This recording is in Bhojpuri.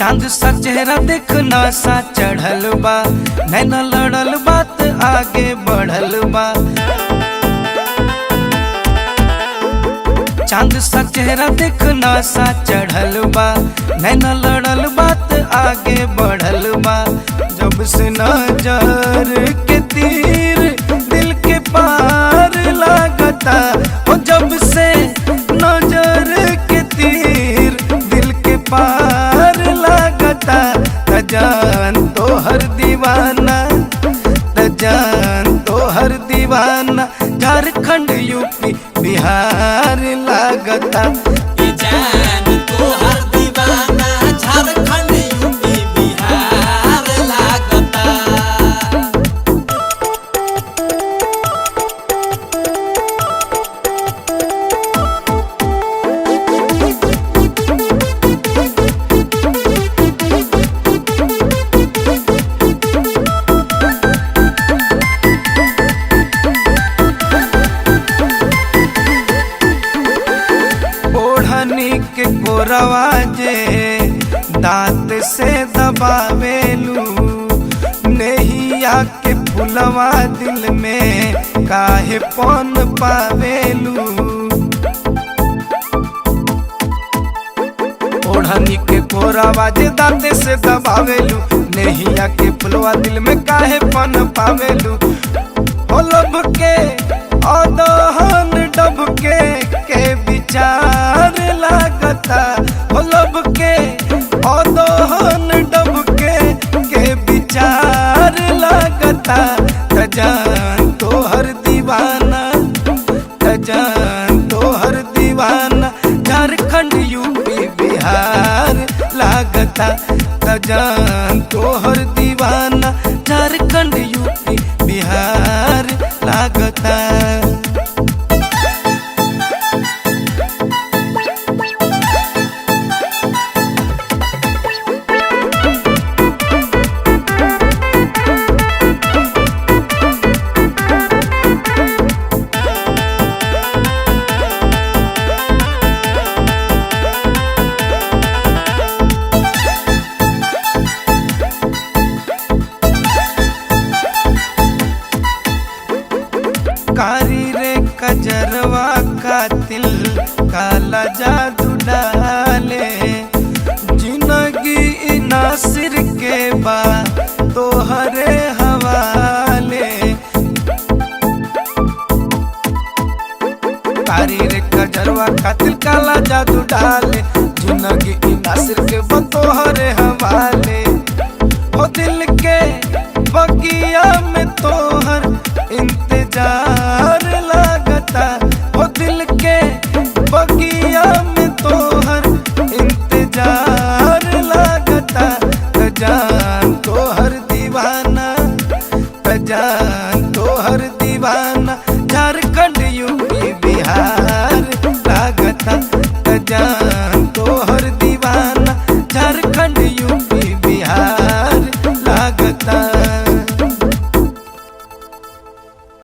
चांद सा चेहरा देखना सा चढ़ल बा, नैना लड़ल बात आगे बढ़ल बा। चांद सा चेहरा देखना सा चढ़ल बा, नैना लड़ल बात आगे बढ़ल बा। जब से नजर के तीर दिल के पार लागता, ओ जब से नजर के तीर दिल के पार लागता। जान तो हर दीवाना, जान तो हर दीवाना, झारखंड यूपी बिहार लागता। जान तो हर दीवाना, झारखंड यूपी बिहार लागता। के कोरवा जे दांत से दबावेलू, नैया के फुलवा दिल में काहे पन पावेलू। ओढ़नी के कोरवा जे दांत से दबावेलू, नैया के फुलवा दिल में काहे पन पावेलू। हो लब के अदहन डब के विचार लागता, हो लब के अदहन डब के विचार लागता। जान तो हर दीवाना, जान तो हर दीवाना, झारखंड यूपी बिहार लागता। जान तो हर दीवाना, झारखंड यूपी बिहार लागता। कारी रे कजरवा कातिल काला जादू डाले, जिंदगी नासिर के बा तोहरे हवाले। कारी रे कजरवा कातिल काला जादू डाले, जिंदगी नासिर के बा तोहरे हवाले। हो दिल के बगिया में तोहर इंतजार लागता, हो दिल के बगिया में तोहर इंतजार लागता। जान तो हर दीवाना, जान तो हर दीवाना, झारखंड यूपी बिहार लागता। जान तो हर दीवाना, झारखंड यूपी बिहार लागता।